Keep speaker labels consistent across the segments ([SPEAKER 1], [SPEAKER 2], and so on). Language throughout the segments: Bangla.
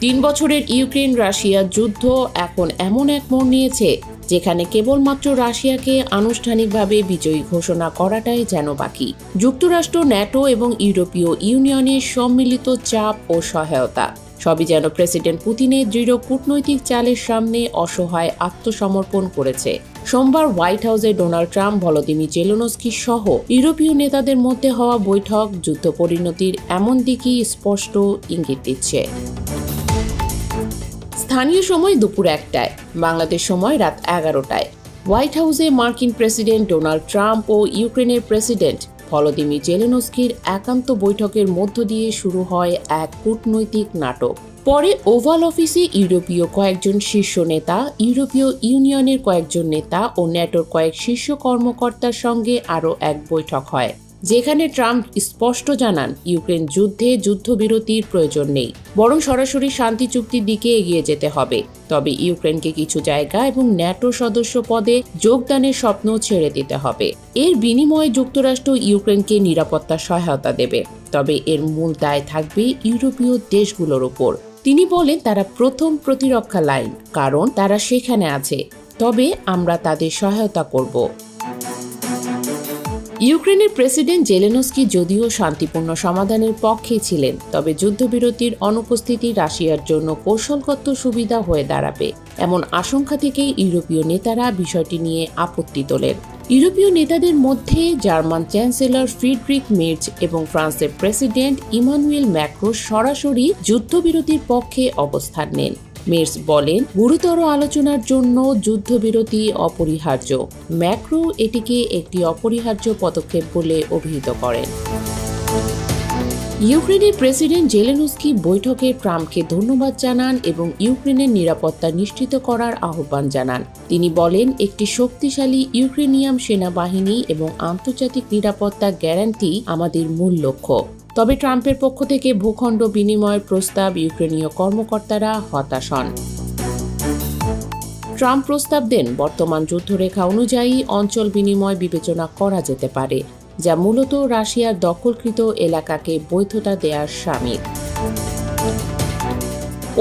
[SPEAKER 1] 3 বছরের ইউক্রেন রাশিয়া যুদ্ধ এখন এমন এক মোড় নিয়েছে যেখানে কেবলমাত্র রাশিয়াকে আনুষ্ঠানিকভাবে বিজয়ী ঘোষণা করাটাই যেন বাকি। যুক্তরাষ্ট্র, ন্যাটো এবং ইউরোপীয় ইউনিয়নের সম্মিলিত চাপ ও সহায়তা সবই যেন প্রেসিডেন্ট পুতিনের দৃঢ় কূটনৈতিক চালের সামনে অসহায় আত্মসমর্পণ করেছে। সোমবার হোয়াইট হাউসে ডোনাল্ড ট্রাম্প, ভলোদিমির জেলেনস্কি সহ ইউরোপীয় নেতাদের মধ্যে হওয়া বৈঠক যুদ্ধ পরিণতির এমন দিকই স্পষ্ট ইঙ্গিত দিচ্ছে। স্থানীয় সময় দুপুর 1টায়, বাংলাদেশ সময় রাত 11টায় হোয়াইট হাউসে মার্কিন প্রেসিডেন্ট ডোনাল্ড ট্রাম্প ও ইউক্রেনের প্রেসিডেন্ট ভলোদিমির জেলেনস্কির একান্ত বৈঠকের মধ্য দিয়ে শুরু হয় এক কূটনৈতিক নাটক। পরে ওভাল অফিসে ইউরোপীয় কয়েকজন শীর্ষ নেতা, ইউরোপীয় ইউনিয়নের কয়েকজন নেতা ও ন্যাটোর কয়েক শীর্ষ কর্মকর্তার সঙ্গে আরও এক বৈঠক হয়, যেখানে ট্রাম্প স্পষ্ট জানান ইউক্রেন যুদ্ধে যুদ্ধবিরতির প্রয়োজন নেই, বরং সরাসরি শান্তি চুক্তির দিকে এগিয়ে যেতে হবে। তবে ইউক্রেনকে কিছু জায়গা এবং ন্যাটো সদস্য পদে যোগদানের স্বপ্ন ছেড়ে দিতে হবে। এর বিনিময়ে যুক্তরাষ্ট্র ইউক্রেনকে নিরাপত্তা সহায়তা দেবে, তবে এর মূল দায় থাকবে ইউরোপীয় দেশগুলোর উপর। তিনি বলেন তারা প্রথম প্রতিরক্ষা লাইন, কারণ তারা সেখানে আছে, তবে আমরা তাদের সহায়তা করব। ইউক্রেনের প্রেসিডেন্ট জেলেনস্কি যদিও শান্তিপূর্ণ সমাধানের পক্ষে ছিলেন, তবে যুদ্ধবিরতির অনুপস্থিতি রাশিয়ার জন্য কৌশলগত সুবিধা হয়ে দাঁড়াবে এমন আশঙ্কা থেকেই ইউরোপীয় নেতারা বিষয়টি নিয়ে আপত্তি তোলেন। ইউরোপীয় নেতাদের মধ্যে জার্মান চ্যান্সেলর ফ্রিডরিখ মের্জ এবং ফ্রান্সের প্রেসিডেন্ট ইমানুয়েল ম্যাক্রো সরাসরি যুদ্ধবিরতির পক্ষে অবস্থান নেন। মের্জ বলেন, গুরুতর আলোচনার জন্য যুদ্ধবিরতি অপরিহার্য। ম্যাক্রো এটিকে একটি অপরিহার্য পদক্ষেপ বলে অভিহিত করেন। ইউক্রেনের প্রেসিডেন্ট জেলেনস্কি বৈঠকে ট্রাম্পকে ধন্যবাদ জানান এবং ইউক্রেনের নিরাপত্তা নিশ্চিত করার আহ্বান জানান। তিনি বলেন, একটি শক্তিশালী ইউক্রেনিয়ান সেনাবাহিনী এবং আন্তর্জাতিক নিরাপত্তা গ্যারান্টি আমাদের মূল লক্ষ্য। তবে ট্রাম্পের পক্ষ থেকে ভূখণ্ড বিনিময়ের প্রস্তাব ইউক্রেনীয় কর্মকর্তারা হতাশ হন। ট্রাম্প প্রস্তাব দেন, বর্তমান যুদ্ধরেখা অনুযায়ী অঞ্চল বিনিময় বিবেচনা করা যেতে পারে, যা মূলত রাশিয়ার দখলকৃত এলাকাকে বৈধতা দেওয়ার শামিল।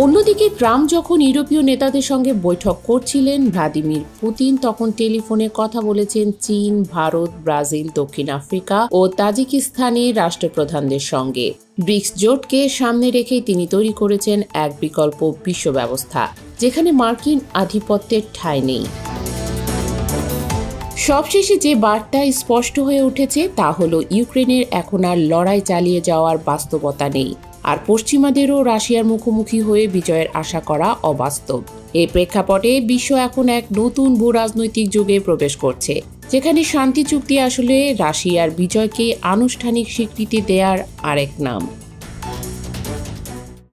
[SPEAKER 1] অন্যদিকে ট্রাম্প যখন ইউরোপীয় নেতাদের সঙ্গে বৈঠক করছিলেন, ভ্লাদিমির পুতিন তখন টেলিফোনে কথা বলেছেন চীন, ভারত, ব্রাজিল, দক্ষিণ আফ্রিকা ও তাজিকিস্তানের রাষ্ট্রপ্রধানদের সঙ্গে। ব্রিক্স জোটকে সামনে রেখেই তিনি তৈরি করেছেন এক বিকল্প বিশ্ব ব্যবস্থা, যেখানে মার্কিন আধিপত্যের ঠাঁই নেই। সবশেষে যে বার্তা স্পষ্ট হয়ে উঠেছে তা হলো ইউক্রেনের এখন আর লড়াই চালিয়ে যাওয়ার বাস্তবতা নেই, আর পশ্চিমাদেরও রাশিয়ার মুখোমুখি হয়ে বিজয়ের আশা করা অবাস্তব। এই প্রেক্ষাপটে বিশ্ব এখন এক নতুন ভূরাজনৈতিক যুগে প্রবেশ করছে, যেখানে শান্তি চুক্তি আসলে রাশিয়ার বিজয়কে আনুষ্ঠানিক স্বীকৃতি দেওয়ার আরেক নাম।